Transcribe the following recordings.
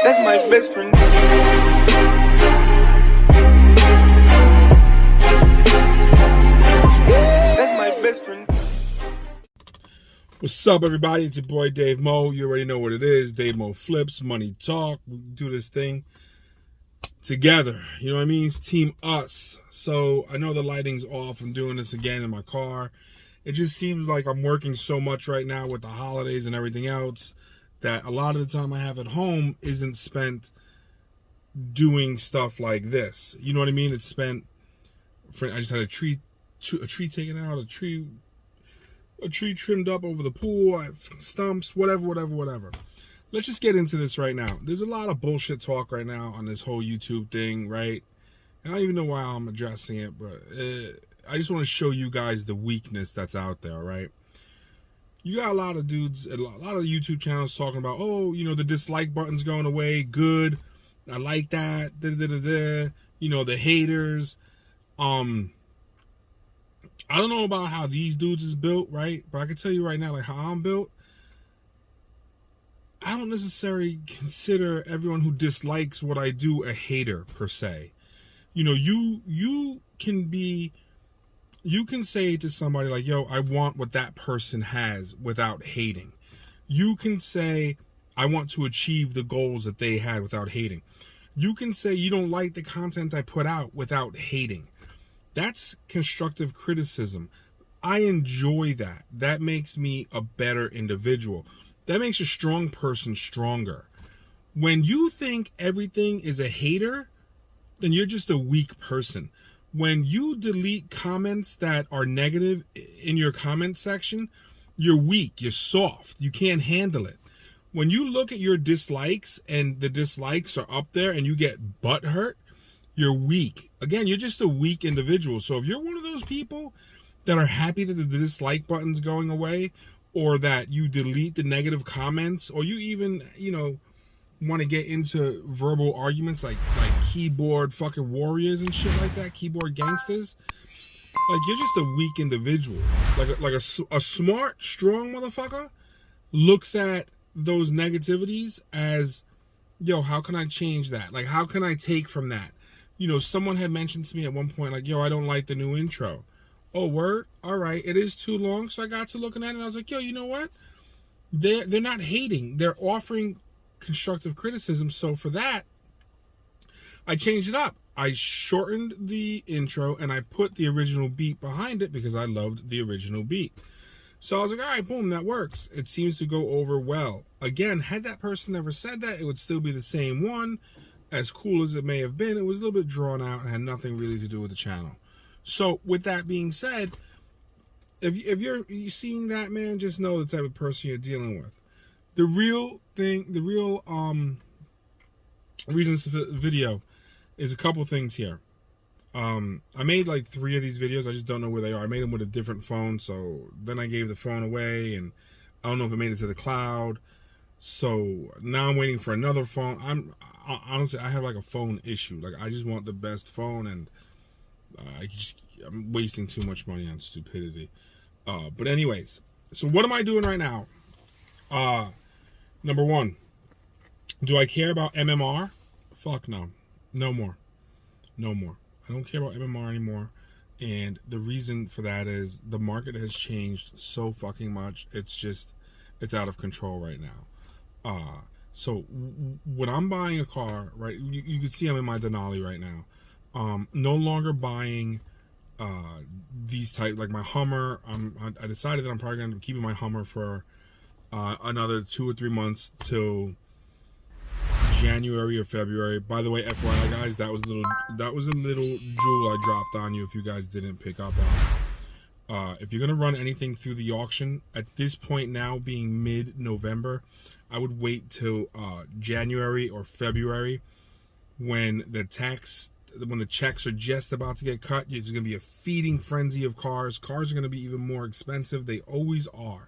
That's my best friend. That's my best friend. What's up, everybody? It's your boy Dave Mo. You already know what it is. Dave Mo Flips, Money Talk. We do this thing together. You know what I mean? It's Team Us. So I know the lighting's off. I'm doing this again in my car. It just seems like I'm working so much right now with the holidays and everything else that a lot of the time I have at home isn't spent doing stuff like this. You know what I mean? It's spent I just had a tree taken out, a tree trimmed up over the pool, I have stumps, whatever. Let's just get into this right now. There's a lot of bullshit talk right now on this whole YouTube thing, right? And I don't even know why I'm addressing it, but I just want to show you guys the weakness that's out there, right? You got a lot of dudes, a lot of YouTube channels talking about, oh, you know, the dislike button's going away, good, I like that, you know, the haters. I don't know about how these dudes is built, right? But I can tell you right now, like how I'm built, I don't necessarily consider everyone who dislikes what I do a hater per se. You know, you can say to somebody like, yo, I want what that person has without hating. You can say, I want to achieve the goals that they had without hating. You can say you don't like the content I put out without hating. That's constructive criticism. I enjoy that. That makes me a better individual. That makes a strong person stronger. When you think everything is a hater, then you're just a weak person. When you delete comments that are negative in your comment section, you're weak, you're soft, you can't handle it. When you look at your dislikes and the dislikes are up there and you get butthurt, you're weak. Again, you're just a weak individual. So if you're one of those people that are happy that the dislike button's going away, or that you delete the negative comments, or you even, you know, want to get into verbal arguments like keyboard fucking warriors and shit like that, keyboard gangsters, like you're just a weak individual. Like a smart, strong motherfucker looks at those negativities as, yo, how can I change that? Like, how can I take from that? You know, someone had mentioned to me at one point, like, yo, I don't like the new intro. Oh, word? All right, it is too long. So I got to looking at it and I was like, yo, you know what? They're not hating. They're offering constructive criticism. So for that, I changed it up. I shortened the intro and I put the original beat behind it because I loved the original beat. So I was like, all right, boom, that works. It seems to go over well. Again, had that person never said that, it would still be the same one. As cool as it may have been, it was a little bit drawn out and had nothing really to do with the channel. So with that being said, if you're seeing that, man, just know the type of person you're dealing with. The real reasons for the video is a couple things here. I made like 3 of these videos. I just don't know where they are. I made them with a different phone, so then I gave the phone away, and I don't know if it made it to the cloud. So now I'm waiting for another phone. Honestly, I have like a phone issue. Like, I just want the best phone, and I'm wasting too much money on stupidity. But anyways, so what am I doing right now? Number one, do I care about MMR? Fuck no. No more. I don't care about MMR anymore. And the reason for that is the market has changed so fucking much. It's out of control right now. So when I'm buying a car, right, you can see I'm in my Denali right now. No longer buying these type, like my Hummer. I decided that I'm probably going to be keeping my Hummer for another 2 or 3 months till January or February. By the way, FYI guys, that was a little jewel I dropped on you if you guys didn't pick up on it. If you're gonna run anything through the auction at this point now, being mid-November, I would wait till January or February when the checks are just about to get cut. There's gonna be a feeding frenzy of cars. Cars are gonna be even more expensive. They always are.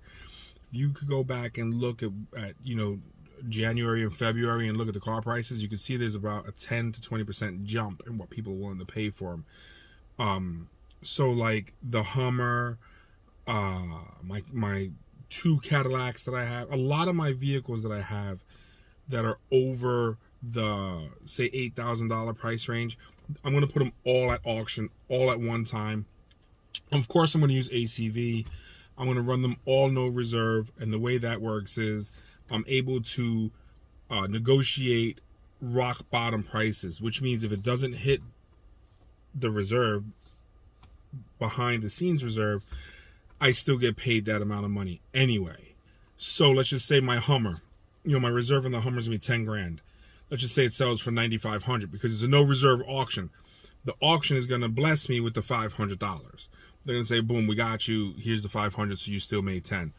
You could go back and look at you know, January and February and look at the car prices. You can see there's about a 10 to 20% jump in what people are willing to pay for them. So like the Hummer, my 2 Cadillacs that I have, a lot of my vehicles that I have, that are over the, say, $8,000 price range, I'm going to put them all at auction, all at one time. Of course, I'm going to use ACV. I'm going to run them all no reserve. And the way that works is I'm able to negotiate rock bottom prices, which means if it doesn't hit the reserve, behind the scenes reserve, I still get paid that amount of money anyway. So let's just say my Hummer, my reserve on the Hummer is going to be 10 grand. Let's just say it sells for 9,500 because it's a no reserve auction. The auction is going to bless me with the $500. They're going to say, boom, we got you. Here's the 500, so you still made 10.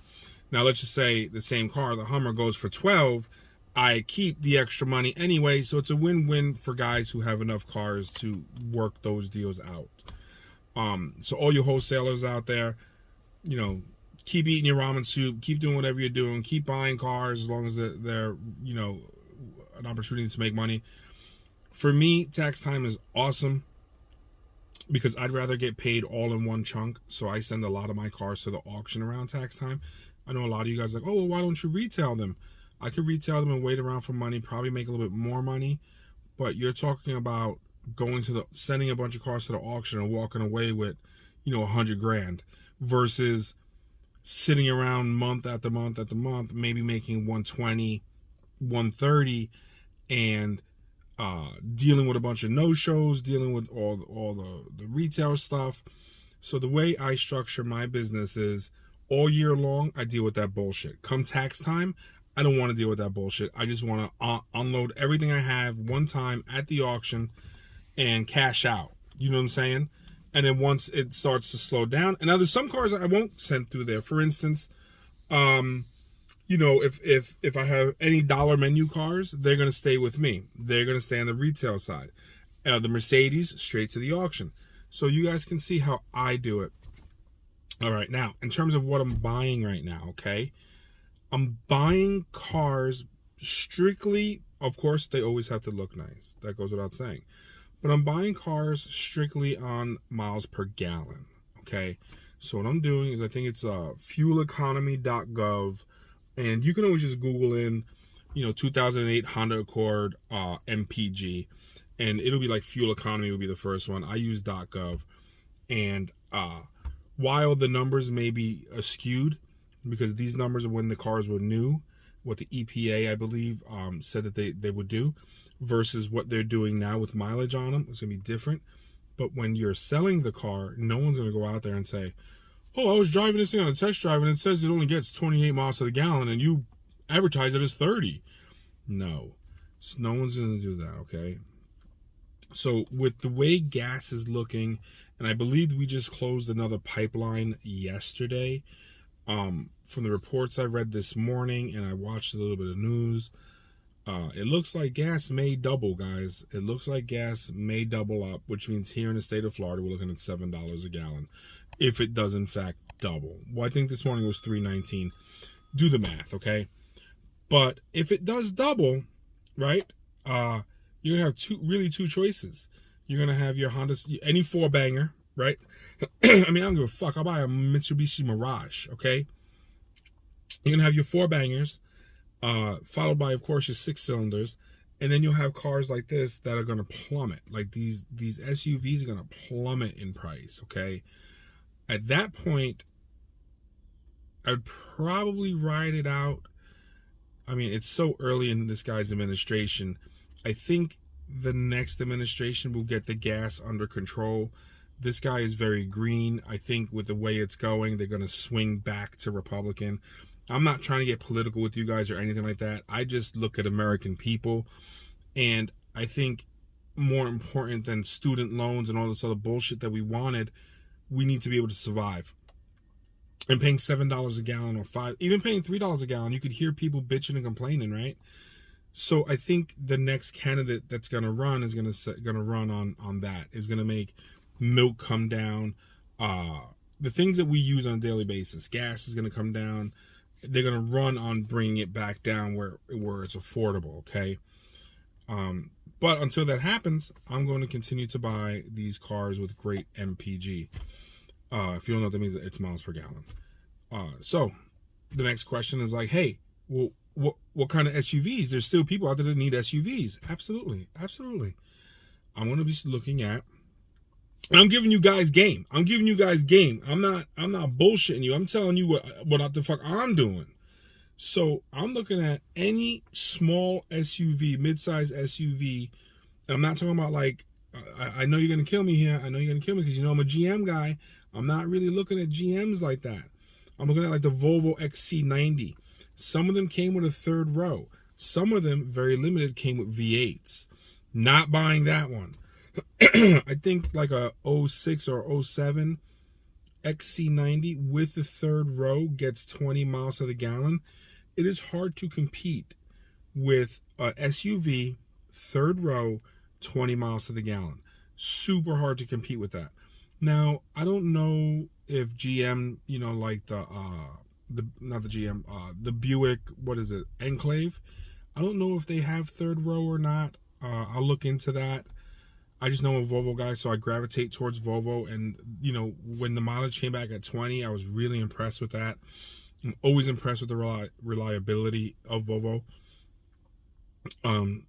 Now, let's just say the same car, the Hummer, goes for 12. I keep the extra money anyway, so it's a win-win for guys who have enough cars to work those deals out. So all you wholesalers out there, keep eating your ramen soup, keep doing whatever you're doing, keep buying cars as long as they're an opportunity to make money. For me, tax time is awesome because I'd rather get paid all in one chunk. So I send a lot of my cars to the auction around tax time. I know a lot of you guys are like, oh, well, why don't you retail them? I could retail them and wait around for money, probably make a little bit more money. But you're talking about sending a bunch of cars to the auction and walking away with, 100 grand versus sitting around month after month after month, maybe making 120, 130, and dealing with a bunch of no-shows, dealing with all the retail stuff. So the way I structure my business is all year long, I deal with that bullshit. Come tax time, I don't want to deal with that bullshit. I just want to unload everything I have one time at the auction and cash out. You know what I'm saying? And then once it starts to slow down, and now there's some cars I won't send through there. For instance, if I have any dollar menu cars, they're going to stay with me. They're going to stay on the retail side. The Mercedes, straight to the auction. So you guys can see how I do it. All right, now, in terms of what I'm buying right now, okay? I'm buying cars strictly, of course, they always have to look nice. That goes without saying. But I'm buying cars strictly on miles per gallon, okay? So what I'm doing is I think it's fueleconomy.gov. And you can always just Google in, 2008 Honda Accord MPG. And it'll be like fuel economy will be the first one. I use .gov. And while the numbers may be skewed, because these numbers are when the cars were new, what the EPA, I believe, said that they would do, versus what they're doing now with mileage on them. It's going to be different. But when you're selling the car, no one's going to go out there and say, oh, I was driving this thing on a test drive and it says it only gets 28 miles to the gallon and you advertise it as 30. No. So no one's going to do that, okay? So with the way gas is looking, and I believe we just closed another pipeline yesterday, from the reports I read this morning and I watched a little bit of news, it looks like gas may double, guys. It looks like gas may double up, which means here in the state of Florida, we're looking at $7 a gallon. If it does, in fact, double. Well, I think this morning was $3.19. Do the math, okay? But if it does double, right, you're going to have two choices. You're going to have your Honda, any four-banger, right? I mean, I don't give a fuck. I'll buy a Mitsubishi Mirage, okay? You're going to have your four-bangers, followed by, of course, your six-cylinders. And then you'll have cars like this that are going to plummet. Like these SUVs are going to plummet in price, okay? At that point, I'd probably ride it out. I mean, it's so early in this guy's administration. I think the next administration will get the gas under control. This guy is very green. I think with the way it's going, they're going to swing back to Republican. I'm not trying to get political with you guys or anything like that. I just look at American people. And I think more important than student loans and all this other bullshit that we wanted, we need to be able to survive. And paying $7 a gallon or $5, even paying $3 a gallon, you could hear people bitching and complaining, right? So I think the next candidate that's going to run is going to run on that. Is going to make milk come down. The things that we use on a daily basis, gas is going to come down. They're going to run on bringing it back down where it's affordable, okay? But until that happens, I'm going to continue to buy these cars with great MPG. If you don't know what that means, it's miles per gallon. So the next question is like, hey, well, what kind of SUVs? There's still people out there that need SUVs. Absolutely, absolutely. I'm going to be looking at, and I'm giving you guys game. I'm giving you guys game. I'm not bullshitting you. I'm telling you what the fuck I'm doing. So I'm looking at any small SUV, midsize SUV. And I'm not talking about like, I know you're going to kill me here. I know you're going to kill me because you know I'm a GM guy. I'm not really looking at GMs like that. I'm looking at like the Volvo XC90. Some of them came with a third row. Some of them, very limited, came with V8s. Not buying that one. I think like a 06 or 07 XC90 with the third row gets 20 miles to the gallon. It is hard to compete with a SUV, third row, 20 miles to the gallon. Super hard to compete with that. Now, I don't know if GM, you know, like not the GM, the Buick, what is it, Enclave? I don't know if they have third row or not. I'll look into that. I just know I'm a Volvo guy, so I gravitate towards Volvo. And, you know, when the mileage came back at 20, I was really impressed with that. I'm always impressed with the reliability of Volvo. And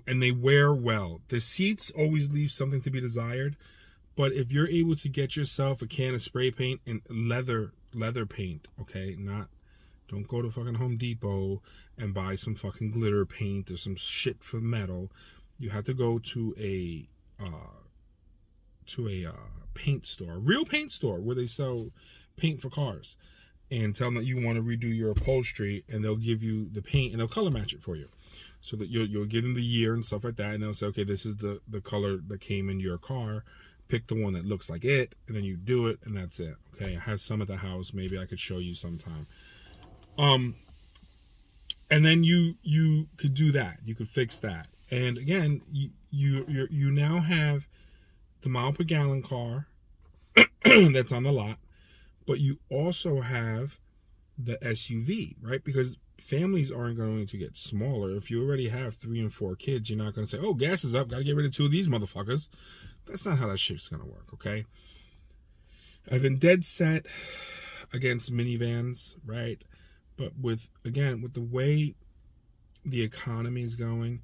they wear well. The seats always leave something to be desired. But if you're able to get yourself a can of spray paint and leather paint, okay, don't go to fucking Home Depot and buy some fucking glitter paint or some shit for metal. You have to go to a paint store, a real paint store where they sell paint for cars, and tell them that you want to redo your upholstery, and they'll give you the paint and they'll color match it for you. So that you'll give them the year and stuff like that, and they'll say, okay, this is the color that came in your car. Pick the one that looks like it, and then you do it, and that's it. Okay, I have some at the house. Maybe I could show you sometime. And then you could do that. You could fix that. And again, you now have the mile per gallon car that's on the lot, but you also have the SUV, right? Because families aren't going to get smaller. If you already have 3 and 4 kids, you're not going to say, oh, gas is up, got to get rid of 2 of these motherfuckers. That's not how that shit's going to work, okay? I've been dead set against minivans, right? But with the way the economy is going,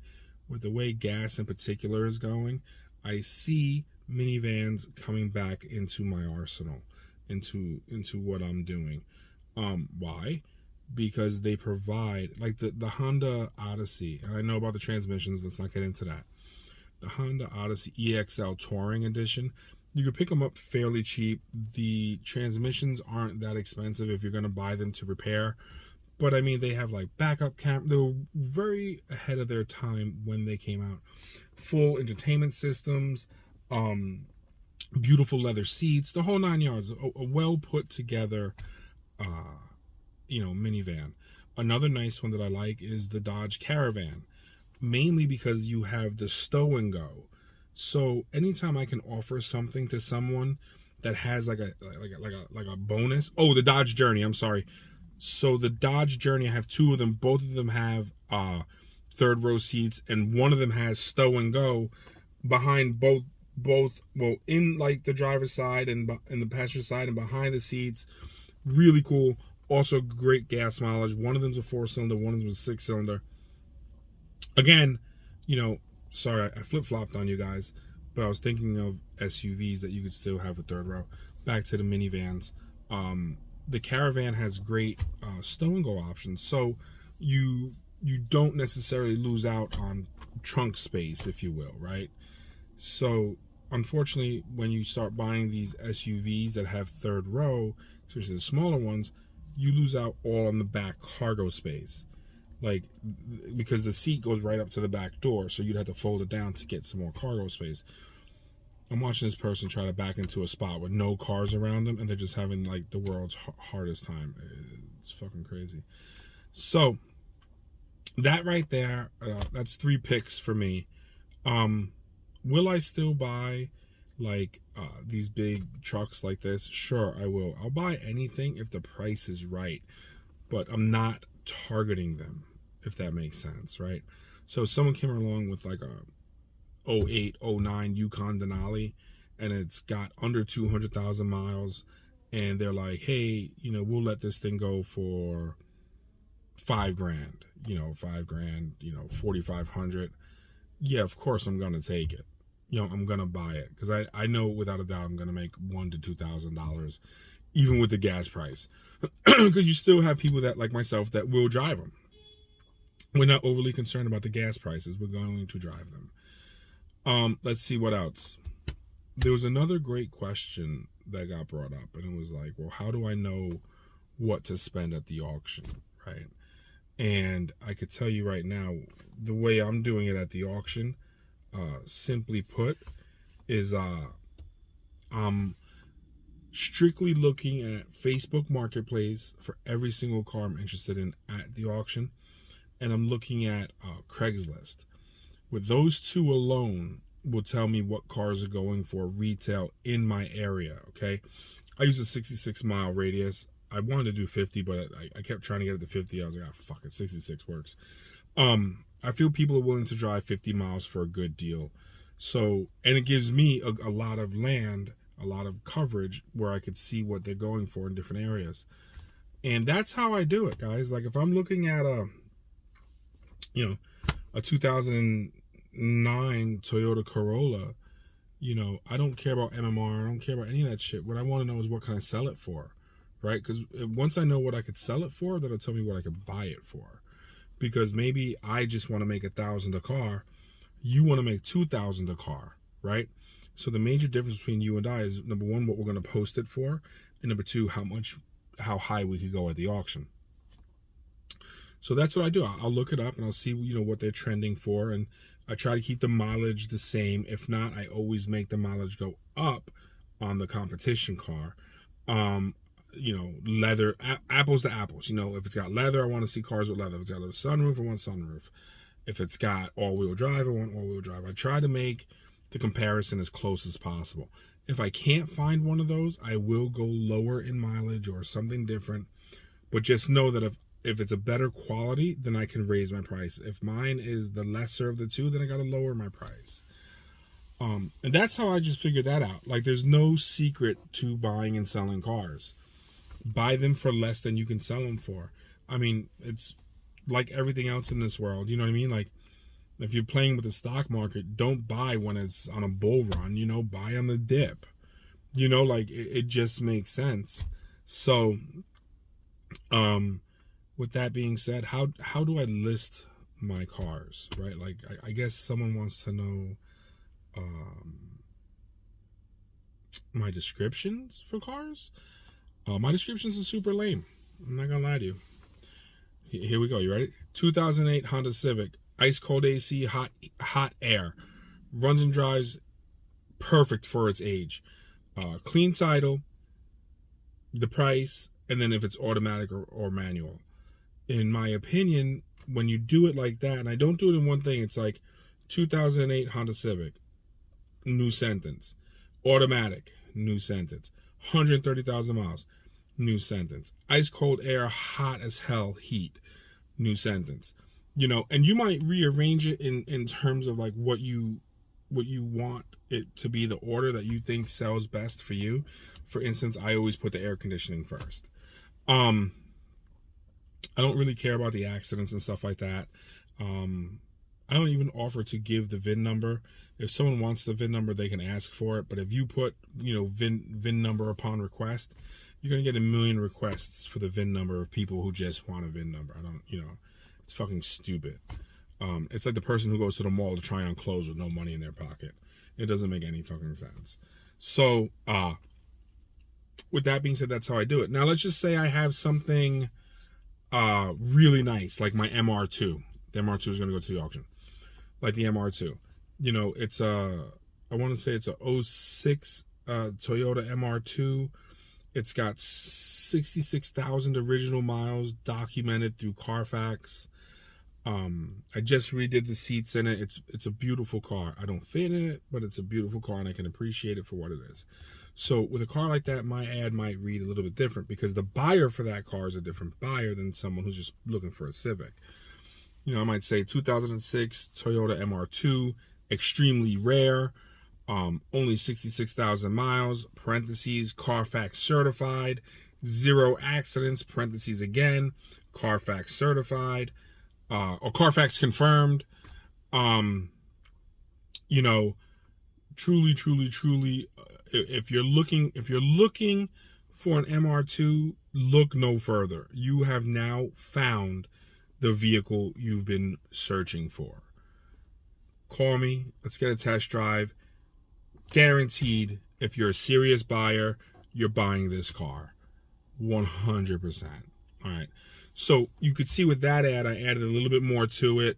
with the way gas in particular is going, I see minivans coming back into my arsenal, into what I'm doing. Why? Because they provide, like the Honda Odyssey, and I know about the transmissions, let's not get into that. The Honda Odyssey EXL Touring Edition, you can pick them up fairly cheap. The transmissions aren't that expensive if you're going to buy them to repair. But I mean, they have like backup cam. They were very ahead of their time when they came out. Full entertainment systems, beautiful leather seats, the whole 9 yards. A well put together, minivan. Another nice one that I like is the Dodge Caravan, mainly because you have the stow and go. So anytime I can offer something to someone that has like a bonus. Oh, the Dodge Journey. I'm sorry. So the Dodge Journey, I have 2 of them. Both of them have third row seats, and one of them has stow and go behind both well, in like the driver's side and in the passenger side and behind the seats. Really cool. Also great gas mileage. One of them's a 4-cylinder, one of them's a 6-cylinder. Again, sorry, I flip-flopped on you guys, but I was thinking of SUVs that you could still have a third row. Back to the minivans. The Caravan has great stow and go options, so you don't necessarily lose out on trunk space, if you will, right? So unfortunately, when you start buying these SUVs that have third row, especially the smaller ones, you lose out all on the back cargo space, like because the seat goes right up to the back door, so you'd have to fold it down to get some more cargo space. I'm watching this person try to back into a spot with no cars around them, and they're just having like the world's hardest time. It's fucking crazy. So that right there, that's 3 picks for me. Will I still buy like these big trucks like this? Sure, I will. I'll buy anything if the price is right, but I'm not targeting them, if that makes sense, right? So if someone came along with like a 08, 09 Yukon Denali, and it's got under 200,000 miles, and they're like, hey, we'll let this thing go for $5,000. $5,000, 4,500. Yeah, of course I'm gonna take it. I'm gonna buy it because I know without a doubt I'm gonna make $1,000 to $2,000, even with the gas price. Because you still have people that, like myself, that will drive them. We're not overly concerned about the gas prices. We're going to drive them. Let's see what else. There was another great question that got brought up, and it was like, well, how do I know what to spend at the auction, right? And I could tell you right now, the way I'm doing it at the auction, simply put, is I'm strictly looking at Facebook Marketplace for every single car I'm interested in at the auction, and I'm looking at Craigslist. With those two alone will tell me what cars are going for retail in my area, okay? I use a 66-mile radius. I wanted to do 50, but I kept trying to get it to 50. I was like, fuck it, 66 works. I feel people are willing to drive 50 miles for a good deal. So, and it gives me a lot of land, a lot of coverage where I could see what they're going for in different areas. And that's how I do it, guys. Like if I'm looking at a 2009 Toyota Corolla, I don't care about MMR. I don't care about any of that shit. What I want to know is what can I sell it for, right? Because once I know what I could sell it for, that'll tell me what I could buy it for. Because maybe I just want to make $1,000 a car. You want to make $2,000 a car, right? So the major difference between you and I is, number one, what we're going to post it for, and number two, how high we could go at the auction. So that's what I do. I'll look it up and I'll see, what they're trending for, and I try to keep the mileage the same. If not, I always make the mileage go up on the competition car. Leather, apples to apples. If it's got leather, I want to see cars with leather. If it's got a sunroof, I want sunroof. If it's got all-wheel drive, I want all-wheel drive. I try to make the comparison as close as possible. If I can't find one of those, I will go lower in mileage or something different. But just know that if it's a better quality, then I can raise my price. If mine is the lesser of the two, then I got to lower my price. And that's how I just figured that out. Like, there's no secret to buying and selling cars. Buy them for less than you can sell them for. I mean, it's like everything else in this world. You know what I mean? Like, if you're playing with the stock market, don't buy when it's on a bull run. Buy on the dip. It just makes sense. So, with that being said, how do I list my cars, right? Like, I guess someone wants to know my descriptions for cars. My descriptions are super lame. I'm not gonna lie to you. Here we go. You ready? 2008 Honda Civic, ice cold AC, hot air, runs and drives perfect for its age. Clean title, the price, and then if it's automatic or manual. In my opinion, when you do it like that, and I don't do it in one thing, it's like 2008 Honda Civic, new sentence. Automatic, new sentence. 130,000 miles, new sentence. Ice cold air, hot as hell, heat, new sentence. And you might rearrange it in terms of like what you want it to be, the order that you think sells best for you. For instance, I always put the air conditioning first. I don't really care about the accidents and stuff like that. I don't even offer to give the VIN number. If someone wants the VIN number, they can ask for it. But if you put, VIN number upon request, you're going to get a million requests for the VIN number of people who just want a VIN number. It's fucking stupid. It's like the person who goes to the mall to try on clothes with no money in their pocket. It doesn't make any fucking sense. So, with that being said, that's how I do it. Now, let's just say I have something really nice, like my MR2. The MR2 is going to go to the auction. Like the MR2. It's I want to say it's a 06 Toyota MR2. It's got 66,000 original miles documented through Carfax. I just redid the seats in it. It's a beautiful car. I don't fit in it, but it's a beautiful car and I can appreciate it for what it is. So with a car like that, my ad might read a little bit different because the buyer for that car is a different buyer than someone who's just looking for a Civic. I might say 2006 Toyota MR2, extremely rare, only 66,000 miles, parentheses, Carfax certified, 0 accidents, parentheses again, Carfax certified. or Carfax confirmed. You know, truly, if you're looking for an MR2, look no further. You have now found the vehicle you've been searching for. Call me. Let's get a test drive. Guaranteed, if you're a serious buyer, you're buying this car. 100%. All right. So you could see with that ad, I added a little bit more to it.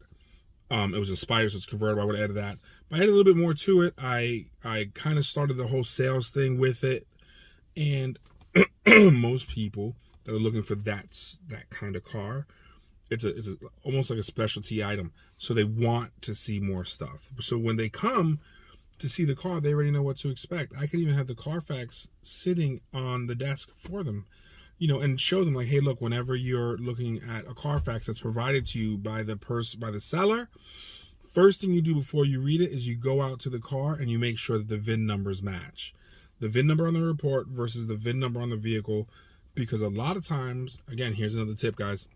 It was a Spider, so it's convertible. I would have added that. But I added a little bit more to it. I kind of started the whole sales thing with it. And most people that are looking for that kind of car, it's almost like a specialty item. So they want to see more stuff. So when they come to see the car, they already know what to expect. I could even have the Carfax sitting on the desk for them, you know, and show them like, hey, look, whenever you're looking at a Carfax that's provided to you by the seller, first thing you do before you read it is you go out to the car and you make sure that the VIN numbers match. The VIN number on the report versus the VIN number on the vehicle, because a lot of times, again, here's another tip, guys.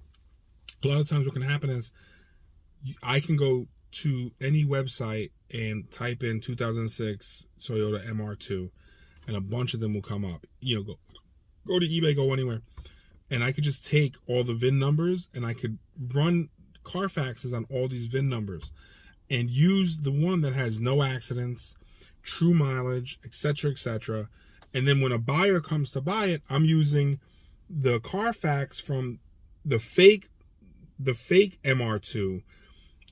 A lot of times what can happen is I can go to any website and type in 2006 Toyota MR2 and a bunch of them will come up. You know, go to eBay, go anywhere. And I could just take all the VIN numbers and I could run Carfaxes on all these VIN numbers and use the one that has no accidents, true mileage, etc., etc. And then when a buyer comes to buy it, I'm using the Carfax from the fake MR2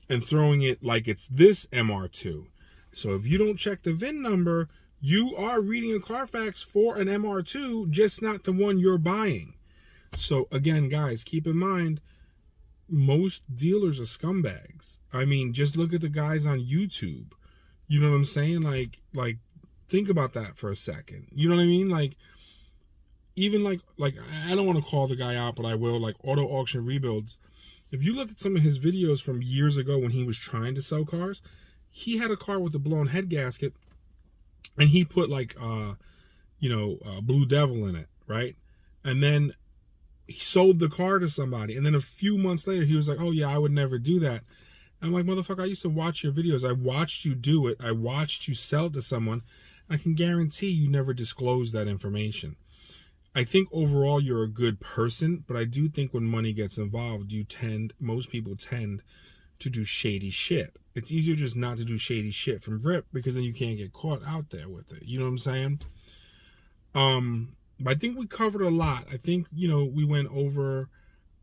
and throwing it like it's this MR2. So if you don't check the VIN number, you are reading a Carfax for an MR2, just not the one you're buying. So again, guys, keep in mind, most dealers are scumbags. I mean, just look at the guys on YouTube. You know what I'm saying? Like think about that for a second. You know what I mean? Like, even like I don't want to call the guy out, but I will, like Auto Auction Rebuilds. If you look at some of his videos from years ago when he was trying to sell cars, he had a car with a blown head gasket and he put like Blue Devil in it, right? And then he sold the car to somebody, and then a few months later he was like, oh yeah, I would never do that. And I'm like, motherfucker, I used to watch your videos. I watched you do it. I watched you sell it to someone. I can guarantee you never disclosed that information. I think overall you're a good person, but I do think when money gets involved, most people tend to do shady shit. It's easier just not to do shady shit from rip, because then you can't get caught out there with it. You know what I'm saying? But I think we covered a lot. I think, we went over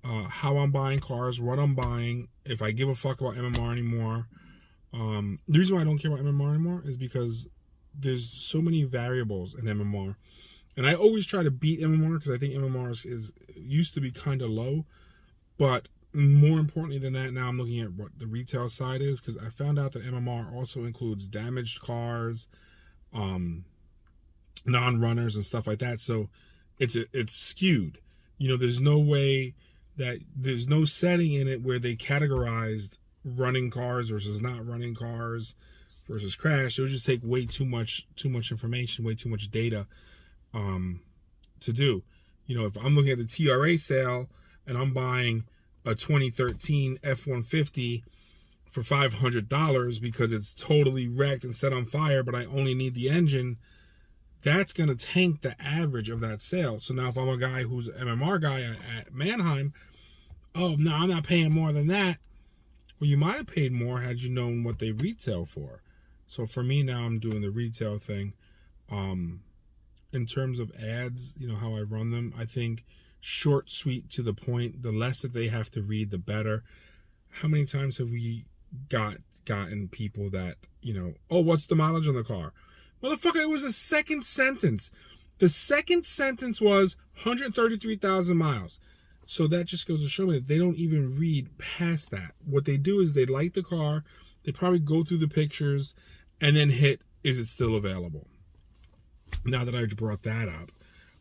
how I'm buying cars, what I'm buying, if I give a fuck about MMR anymore. The reason why I don't care about MMR anymore is because there's so many variables in MMR. And I always try to beat MMR because I think MMR used to be kind of low. But more importantly than that, now I'm looking at what the retail side is, because I found out that MMR also includes damaged cars, non-runners and stuff like that. So it's skewed. There's no setting in it where they categorized running cars versus not running cars versus crash. It would just take way too much information, way too much data to do. If I'm looking at the TRA sale and I'm buying a 2013 F-150 for $500 because it's totally wrecked and set on fire, but I only need the engine, that's going to tank the average of that sale. So now if I'm a guy who's an MMR guy at Manheim, oh, no, I'm not paying more than that. Well, you might have paid more had you known what they retail for. So for me now, I'm doing the retail thing. In terms of ads, how I run them, I think short, sweet, to the point. The less that they have to read, the better. How many times have we gotten people that, oh, what's the mileage on the car? Motherfucker, it was the second sentence. The second sentence was 133,000 miles. So that just goes to show me that they don't even read past that. What they do is they light the car, they probably go through the pictures, and then hit, is it still available? Now that I brought that up,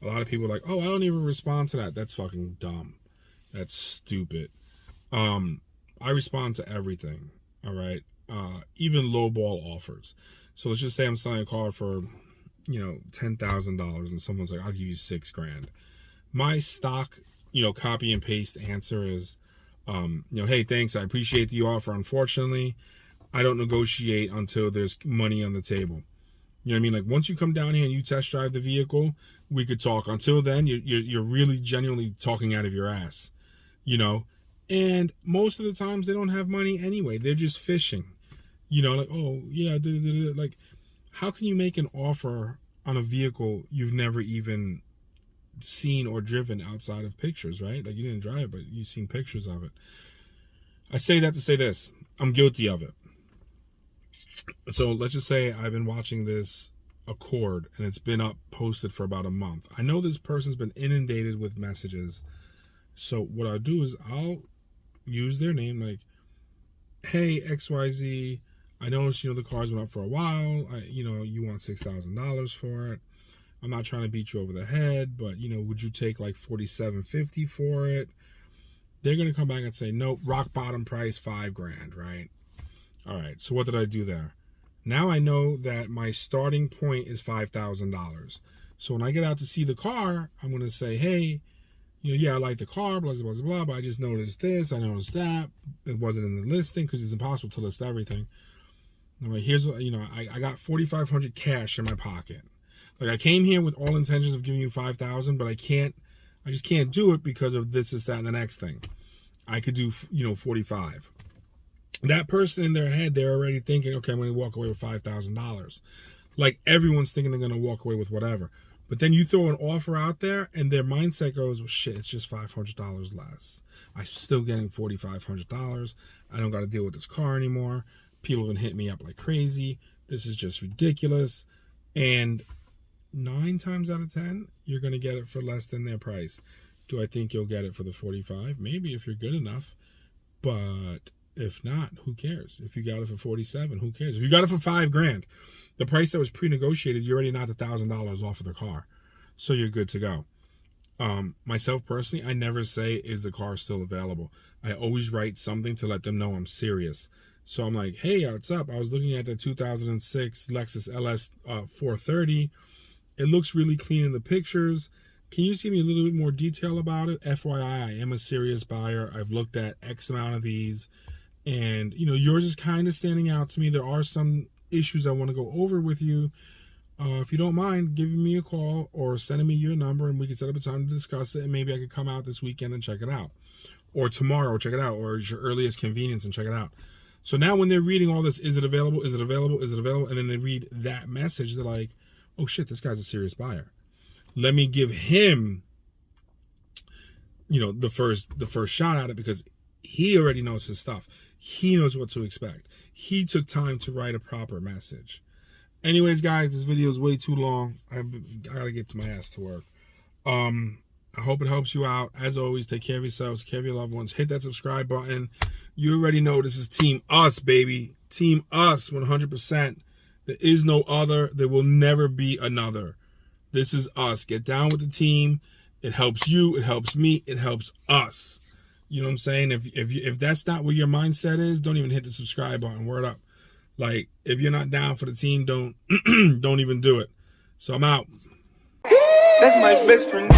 a lot of people are like, oh, I don't even respond to that. That's fucking dumb. That's stupid. I respond to everything, all right? Even lowball offers. So let's just say I'm selling a car for, $10,000 and someone's like, I'll give you $6,000. My stock, copy and paste answer is, Hey, thanks, I appreciate the offer. Unfortunately, I don't negotiate until there's money on the table. You know what I mean? Like, once you come down here and you test drive the vehicle, we could talk. Until then, you're really genuinely talking out of your ass, And most of the times they don't have money anyway. They're just fishing, like, oh yeah, like, how can you make an offer on a vehicle you've never even seen or driven outside of pictures, right? Like, you didn't drive, but you've seen pictures of it. I say that to say this: I'm guilty of it. So let's just say I've been watching this Accord and it's been up posted for about a month. I know this person's been inundated with messages. So what I'll do is I'll use their name, like, hey, XYZ, I noticed, the car's been up for a while. You want $6,000 for it. I'm not trying to beat you over the head, but, would you take like $4,750 for it? They're going to come back and say, nope, rock bottom price, $5,000, right? All right, so what did I do there? Now I know that my starting point is $5,000. So when I get out to see the car, I'm going to say, hey, yeah, I like the car, blah, blah, blah, blah, but I just noticed this, I noticed that. It wasn't in the listing because it's impossible to list everything. I'm like, here's what, I got $4,500 cash in my pocket. Like, I came here with all intentions of giving you $5,000, but I just can't do it because of this, that, and the next thing. I could do, 45. That person in their head, they're already thinking, okay, I'm going to walk away with $5,000. Like, everyone's thinking they're going to walk away with whatever. But then you throw an offer out there and their mindset goes, well, shit, it's just $500 less. I'm still getting $4,500. I don't got to deal with this car anymore. People have been hitting me up like crazy. This is just ridiculous. And 9 times out of 10, you're going to get it for less than their price. Do I think you'll get it for the 45? Maybe, if you're good enough. But if not, who cares? If you got it for 47, who cares? If you got it for $5,000, the price that was pre-negotiated, you already knocked $1,000 off of the car. So you're good to go. Myself personally, I never say, is the car still available? I always write something to let them know I'm serious. So I'm like, hey, what's up? I was looking at the 2006 Lexus LS 430. It looks really clean in the pictures. Can you just give me a little bit more detail about it? FYI, I am a serious buyer. I've looked at X amount of these. And, yours is kind of standing out to me. There are some issues I want to go over with you. If you don't mind giving me a call or sending me your number, and we can set up a time to discuss it, and maybe I could come out this weekend and check it out. Or tomorrow, check it out. Or at your earliest convenience and check it out. So now when they're reading all this, is it available? Is it available? Is it available? And then they read that message, they're like, oh shit, this guy's a serious buyer. Let me give him, the first shot at it, because he already knows his stuff. He knows what to expect. He took time to write a proper message. Anyways, guys, this video is way too long. I gotta get to my ass to work. I hope it helps you out. As always, take care of yourselves, take care of your loved ones. Hit that subscribe button. You already know this is Team Us, baby. Team Us, 100%. There is no other. There will never be another. This is us. Get down with the team. It helps you. It helps me. It helps us. You know what I'm saying? If that's not where your mindset is, don't even hit the subscribe button. Word up. Like, if you're not down for the team, don't even do it. So I'm out. That's my best friend.